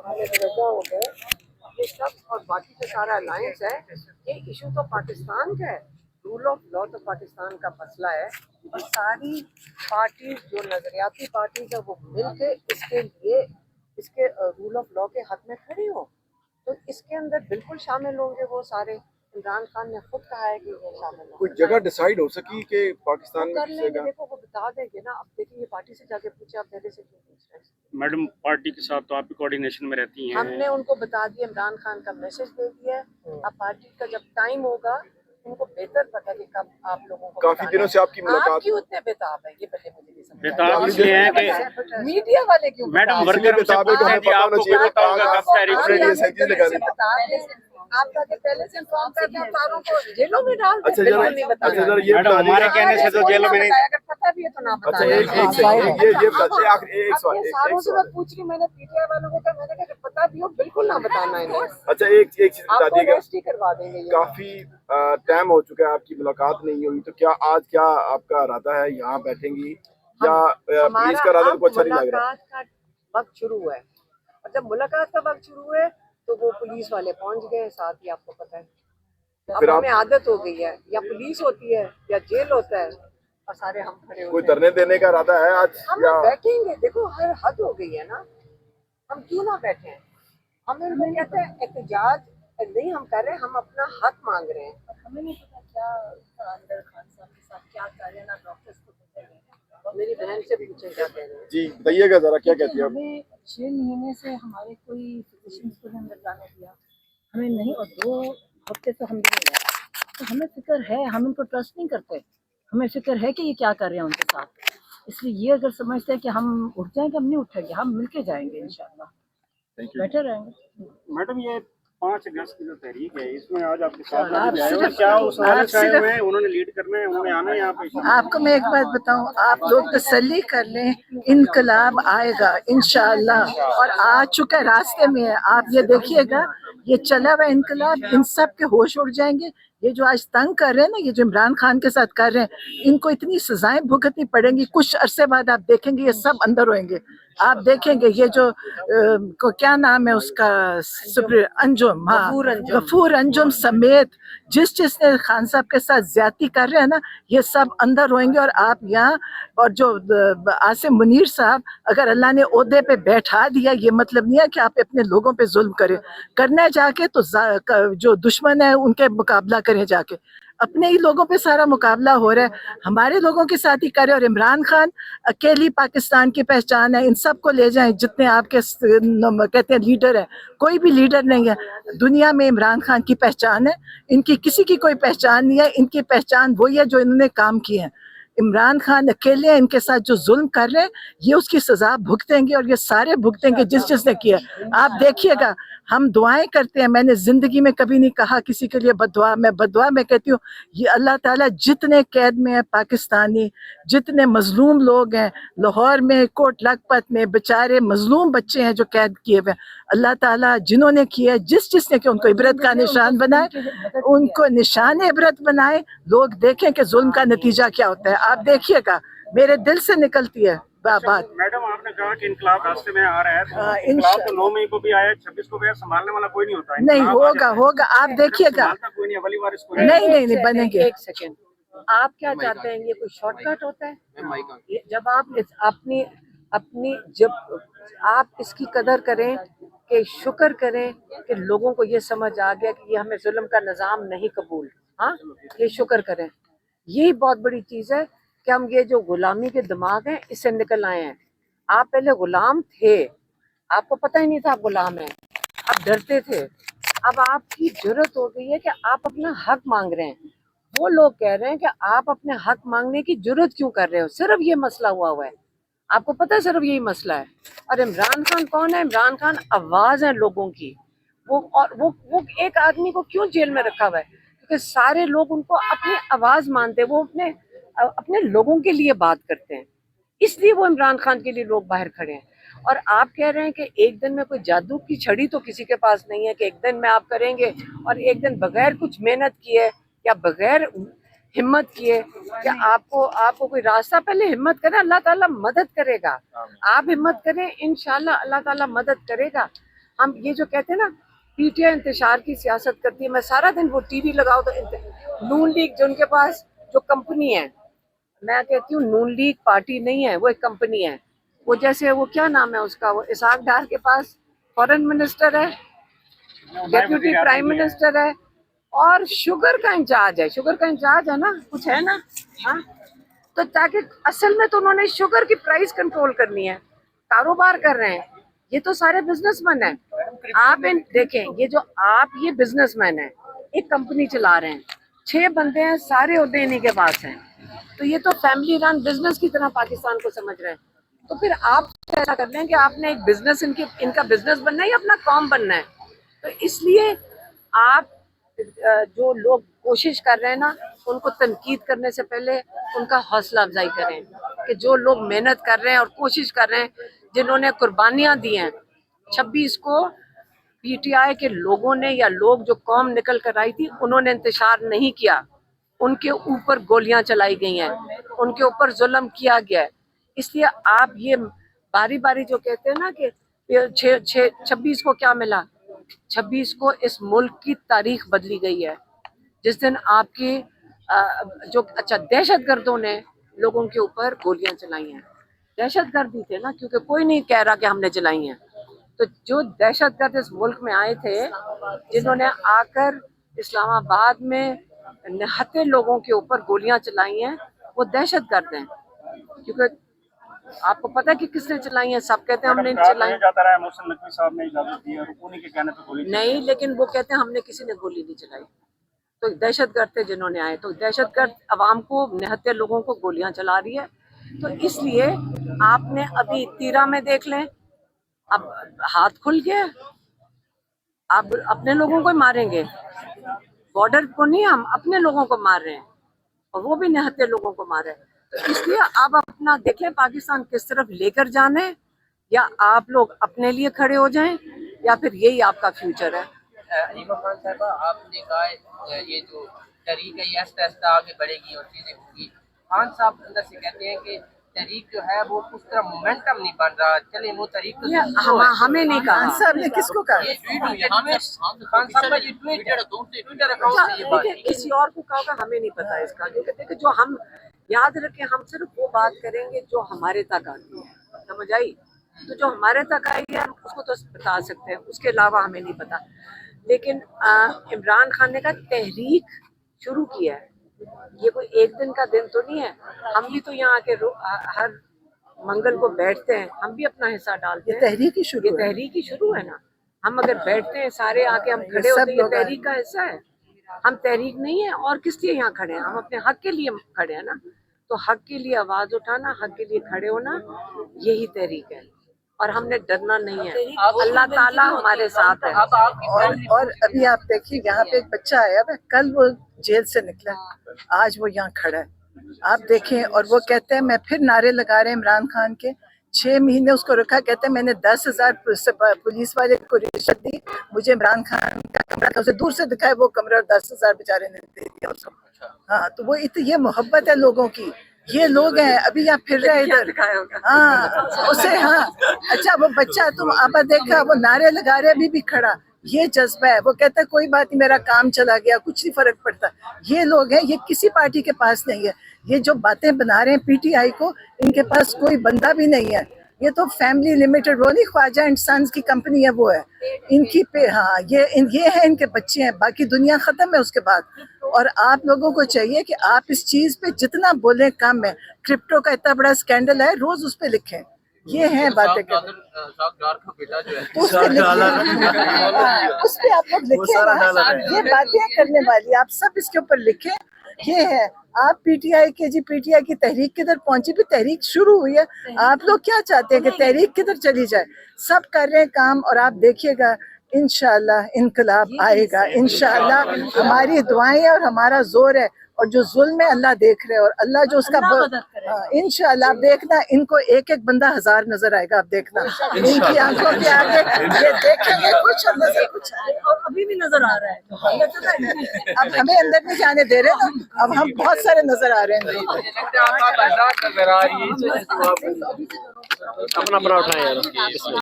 रजा हो गए ये सब और बाकी जो सारा अलायंस है, ये इशू तो पाकिस्तान का है, रूल ऑफ लॉ तो पाकिस्तान का मसला है। और सारी पार्टी जो नजरियाती पार्टीज है वो मिल के इसके लिए इसके रूल ऑफ लॉ के हक में खड़ी हो, तो इसके अंदर बिल्कुल शामिल होंगे वो सारे। इमरान खान ने खुद कहा है कि वो शामिल होंगे। कोई जगह डिसाइड हो सकी कि पाकिस्तान कर में लेंगे, देखो वो बता देंगे ना। अब देखिए ये पार्टी से जाके पूछे, आप मेरे से क्यों पूछ रहे हैं? मैडम पार्टी के साथ तो आप भी कोऑर्डिनेशन में रहती हैं। हमने उनको बता दिया, इमरान खान का मैसेज दे दिया है। अब पार्टी का जब टाइम होगा उनको बेहतर पता है कि कब आप लोगों को काफी दिनों से आपकी मुलाकात आप क्यों इतने बेताब है, ये पहले मुझे नहीं समझ बेताब इसलिए है कि मीडिया वाले क्यों मैडम बेताब वर्कर हमसे बेताब है, पूछते हैं जी आपको क्या पता होगा कब टैरिफ रेट आप ताकि पहले से इन्फॉर्म करते हैं, तारों को जेलों में डाल दें। अच्छा बिल्कुल नहीं बताना। जरा ये मैडम बता दीजिए। हमारे कहने से तो जेलों में नहीं। अगर पता भी है तो ना अच्छा बताना। एक ये बता दीजिए, आखिरी एक सवाल सारों से मैं पूछ रही हूँ, मैंने पीटीआई वालों को कहा, मैंने कहा कि पता भी हो बिल्कुल ना बताना इन्हें। अच्छा एक चीज बता आपको दीजिएगा, अरेस्ट ही करवा देंगे ये। काफी टाइम हो चुका है आपकी मुलाकात नहीं हुई, तो क्या आज क्या आपका इरादा है, यहाँ बैठेंगी या पुलिस का इरादा को अच्छा नहीं लग रहा? मुलाकात का वक्त शुरू हुआ है, और जब मुलाकात का वक्त शुरू हुआ है तो वो पुलिस वाले पहुंच गए साथ ही, आपको पता है। अब फिर हमें आदत हो गई है, या पुलिस होती है या जेल होता है, और सारे हम खड़े कोई होते हैं। धरने देने का इरादा है आज हम या बैठेंगे, देखो हर हद हो गई है ना, हम क्यों ना बैठे हैं। हम इनको कहते हैं एहतजाज नहीं हम कर रहे हैं, हम अपना हक मांग रहे हैं। हमें नहीं पता क्या अंदर खान साहब के साथ क्या कर रहे हैं, ना डॉक्टर्स को पता है। मेरी बहन से पूछे क्या कह रहे हैं। जी बताइएगा जरा, क्या कहती है आप? हमें 6 महीने से हमारे कोई फिजिशियंस को अंदर जाने दिया हमें नहीं, और 2 हफ्ते से हम नहीं गए, तो हमें फिक्र है, हम इनको ट्रस्ट नहीं करते, हमें फिक्र है कि ये क्या कर रहे हैं उनके साथ। इसलिए ये अगर समझते हैं कि हम उठ जाएंगे, हम नहीं उठेंगे, हम मिलके जाएंगे इंशाल्लाह, बैठे रहेंगे। मैडम ये 5 अगस्त की जो तहरीक है इसमें आज आपके साथ क्या उस हवाले से आए हुए हैं, उन्होंने लीड करना है, उन्होंने आना है यहाँ पे? आपको मैं एक बात बताऊं, आप लोग तसल्ली कर लें, इनकलाब आएगा इंशाअल्लाह, और आ चुका रास्ते में है। आप ये देखिएगा, ये चला हुआ इनकलाब, इन सब के होश उड़ जाएंगे। ये जो आज तंग कर रहे हैं ना, ये जो इमरान खान के साथ कर रहे हैं, इनको इतनी सजाएं भुगतनी पड़ेंगी, कुछ अरसे बाद आप देखेंगे ये सब अंदर होंगे। आप देखेंगे ये जो को क्या नाम है उसका, अंजुम, हाँ गफूर अंजुम समेत जिसने खान साहब के साथ ज्यादती कर रहे हैं ना, ये सब अंदर होंगे। और आप यहाँ, और जो आसिम मुनीर साहब, अगर अल्लाह ने ओहदे पे बैठा दिया, ये मतलब नहीं है कि आप अपने लोगों पे जुल्म करें, करना है जाके तो जो दुश्मन है उनके मुकाबला करें, जाके अपने ही लोगों पे सारा मुकाबला हो रहा है, हमारे लोगों के साथ ही करे। और इमरान खान अकेली पाकिस्तान की पहचान है, इन सबको ले जाएं जितने आपके कहते हैं लीडर है, कोई भी लीडर नहीं है दुनिया में, इमरान खान की पहचान है, इनकी किसी की कोई पहचान नहीं है। इनकी पहचान वही है जो इन्होंने काम किए हैं। इमरान खान अकेले हैं, इनके साथ जो जुल्म कर रहे हैं, ये उसकी सजा भुगतेंगे, और ये सारे भुगतेंगे जिसने किया। आप देखिएगा, हम दुआएं करते हैं, मैंने जिंदगी में कभी नहीं कहा किसी के लिए बददुआ, मैं बददुआ मैं कहती हूँ, ये अल्लाह ताला जितने कैद में है पाकिस्तानी, जितने मजलूम लोग हैं लाहौर में, कोट लखपत में बेचारे मजलूम बच्चे हैं जो कैद किए हुए, अल्लाह ताला जिन्होंने किया, जिसने किया, उनको इबरत का निशान बनाए, उनको निशान इबरत बनाए, लोग देखें कि जुल्म का नतीजा क्या होता है। आप देखिएगा, मेरे दिल से निकलती है बात। मैडम आपने कहा कि इनकलाब रास्ते में आ रहा है, तो इनकलाब तो 9 मई को भी आया, 26 को भी आया, संभालने वाला कोई नहीं होता। नहीं होगा, आप देखिएगा। कोई नहीं, अगली बार इसको नहीं बनेंगे। एक सेकेंड, आप क्या चाहते हैं, ये कोई शॉर्टकट होता है? जब आप अपनी जब आप इसकी कदर करें, कि शुक्र करें कि लोगों को ये समझ आ गया कि ये हमें जुल्म का निज़ाम नहीं कबूल, हाँ ये शुक्र करें। यही बहुत बड़ी चीज़ है कि हम ये जो गुलामी के दिमाग हैं इससे निकल आए हैं। आप पहले गुलाम थे, आपको पता ही नहीं था आप गुलाम हैं, आप डरते थे। अब आपकी जरूरत हो गई है कि आप अपना हक मांग रहे हैं। वो लोग कह रहे हैं कि आप अपने हक मांगने की जरूरत क्यों कर रहे हो, सिर्फ ये मसला हुआ है, आपको पता है सिर्फ यही मसला है। और इमरान खान कौन है? इमरान खान आवाज है लोगों की। वो एक आदमी को क्यों जेल में रखा हुआ है? क्योंकि सारे लोग उनको अपनी आवाज मानते हैं, वो अपने लोगों के लिए बात करते हैं, इसलिए वो इमरान खान के लिए लोग बाहर खड़े हैं। और आप कह रहे हैं कि एक दिन में कोई जादू की छड़ी तो किसी के पास नहीं है कि एक दिन में आप करेंगे, और एक दिन बगैर कुछ मेहनत किए या बगैर हिम्मत किए कि आपको कोई रास्ता, पहले हिम्मत करें, अल्लाह ताला मदद करेगा। आप हिम्मत करें, इंशाल्लाह अल्लाह ताला मदद करेगा। हम ये जो कहते हैं ना पीटीआई इंतशार की सियासत करती है, मैं सारा दिन वो टीवी लगाओ तो नून लीग जो उनके पास जो कंपनी है, मैं कहती हूँ नून लीग पार्टी नहीं है, वो एक कंपनी है। वो जैसे वो क्या नाम है उसका, वो इसहाक डार के पास फॉरेन मिनिस्टर है, डेप्यूटी प्राइम मिनिस्टर है, और शुगर का इंचार्ज है, शुगर का इंचार्ज है ना, कुछ है ना, हाँ। तो ताकि असल में तो उन्होंने शुगर की प्राइस कंट्रोल करनी है, कारोबार कर रहे हैं, ये तो सारे बिजनेसमैन हैं। आप इन देखें, ये जो आप ये बिजनेसमैन है, एक कंपनी चला रहे हैं, 6 बंदे हैं, सारे ओहदे इन्हीं के पास हैं, तो ये तो फैमिली रन बिजनेस की तरह पाकिस्तान को समझ रहे हैं। तो फिर आप ऐसा कर रहे हैं कि आपने एक बिजनेस इनका बिजनेस बनना है या अपना काम बनना है। तो इसलिए आप जो लोग कोशिश कर रहे हैं ना, उनको तनकीद करने से पहले उनका हौसला अफजाई करें कि जो लोग मेहनत कर रहे हैं और कोशिश कर रहे हैं, जिन्होंने कुर्बानियां दी हैं, 26 को पीटीआई के लोगों ने या लोग जो कौम निकल कर आई थी, उन्होंने इंतशार नहीं किया, उनके ऊपर गोलियां चलाई गई हैं, उनके ऊपर जुल्म किया गया है। इसलिए आप ये बारी बारी जो कहते हैं ना कि 26 को क्या मिला, 26 को इस मुल्क की तारीख बदली गई है, जिस दिन आपकी जो अच्छा दहशतगर्दों ने लोगों के ऊपर गोलियां चलाई हैं, दहशतगर्दी थे ना, क्योंकि कोई नहीं कह रहा कि हमने चलाई हैं। तो जो दहशतगर्द इस मुल्क में आए थे, जिन्होंने आकर इस्लामाबाद में निहत्थे लोगों के ऊपर गोलियां चलाई हैं, वो दहशतगर्द हैं। क्योंकि आपको पता है कि किसने चलाई हैं, सब कहते हैं हमने चलाई, जाता रहा है, मोहसिन नकवी साहब ने इजाजत दी और उन्हीं के कहने पे गोली नहीं, लेकिन वो कहते हैं हमने किसी ने गोली नहीं चलाई। तो दहशतगर्द थे जिन्होंने आए, तो दहशतगर्द अवाम को, निहत्थे लोगों को गोलियां चला रही है। तो इसलिए आपने अभी तीरा में देख लें, अब हाथ खुल गया, आप अपने लोगों को मारेंगे, बॉर्डर को नहीं, हम अपने लोगों को मार रहे हैं, और वो भी निहत्थे लोगों को मार रहे हैं। तो इसलिए आप अपना देखें पाकिस्तान किस तरफ लेकर जाना है, या आप लोग अपने लिए खड़े हो जाएं, या फिर यही आपका फ्यूचर है। रीमा खान साहबा, आपने कहा ये जो तहरीक है ये आहिस्ता आहिस्ता आगे बढ़ेगी और चीजें होंगी। खान साहब अंदर से कहते हैं कि तहरीक जो है वो उस तरह मोमेंटम नहीं बन रहा, चले वो तहरीक हमें नहीं कहा, खान साहब ने किसको कहा? ये ट्वीट हुई है, खान साहब का ये ट्विटर अकाउंट से ये बात है। किसी और को कहा होगा, हमें नहीं पता इसका, क्योंकि देखिए जो हम याद रखें, हम सिर्फ वो बात करेंगे जो हमारे तक आती है, समझ आई? तो जो हमारे तक आई है हम उसको तो बता सकते हैं, उसके अलावा हमें नहीं पता। लेकिन इमरान खान ने कहा तहरीक शुरू किया है, ये कोई एक दिन का दिन तो नहीं है। हम भी तो यहाँ आके हर मंगल को बैठते हैं, हम भी अपना हिस्सा डालते हैं। तहरीक ही शुरू, ये तहरीक ही शुरू है ना। हम अगर बैठते हैं सारे आके, हम खड़े होते हैं, ये तहरीक का हिस्सा है। हम तहरीक नहीं है, और किस लिए यहाँ खड़े हैं? हम अपने हक के लिए खड़े हैं ना। तो हक के लिए आवाज उठाना, हक के लिए खड़े होना, यही तहरीक है, और हमने डरना नहीं है। अल्लाह ताला हमारे साथ है। और अभी आप देखिए, यहाँ पे एक बच्चा आया है, कल वो जेल से निकला, आज वो यहाँ खड़ा है, आप देखें, और वो कहते हैं मैं फिर नारे लगा रहे हैं इमरान खान के। 6 महीने उसको रखा, कहते हैं मैंने 10,000 पुलिस वाले को रिश्वत दी, मुझे इमरान खान का कमरा, उसे दूर से दिखाया वो कमरा, और 10,000 बेचारे ने दे दिया उसको। हाँ, तो वो ये मोहब्बत है लोगों की, ये लोग हैं अभी यहाँ फिर रहे इधर। हाँ, उसे, हाँ, अच्छा वो बच्चा तुम आप देखा, वो नारे लगा रहे, अभी भी खड़ा, ये जज्बा है। वो कहता है कोई बात नहीं, मेरा काम चला गया, कुछ नहीं फर्क पड़ता। ये लोग हैं, ये किसी पार्टी के पास नहीं है। ये जो बातें बना रहे हैं पीटीआई को, इनके पास कोई बंदा भी नहीं है। ये तो फैमिली लिमिटेड, वो नहीं ख्वाजा एंड सन्स की कंपनी है, वो है इनकी पे। हाँ, ये है, इनके बच्चे हैं, बाकी दुनिया खत्म है उसके बाद। और आप लोगों को चाहिए कि आप इस चीज पे जितना बोलें कम है। क्रिप्टो का इतना बड़ा स्कैंडल है, रोज उस पे लिखें, ये है बातें करें, उस पे आप लोग लिखें, ये बातें करने वाली, आप सब इसके ऊपर लिखें। ये है, आप पीटीआई की तहरीक किधर पहुंची? भी तहरीक शुरू हुई है, आप लोग क्या चाहते हैं कि तहरीक किधर चली जाए? सब कर रहे हैं काम, और आप देखिएगा इंशाअल्लाह इनकलाब आएगा, इंशाअल्लाह। हमारी दुआएं और हमारा जोर है, और जो जुल्म है अल्लाह देख रहे हैं, और अल्लाह जो उसका इंशाअल्लाह आप देखना, इनको एक एक बंदा 1000 नजर आएगा, आप देखना इनकी आंखों के आगे, ये देखेंगे कुछ अंदर से कुछ, और अभी भी नजर आ रहा है। अब हमें अंदर नहीं जाने दे रहे ना, अब हम बहुत सारे नजर आ रहे हैं। अपना अपना उठाए यार।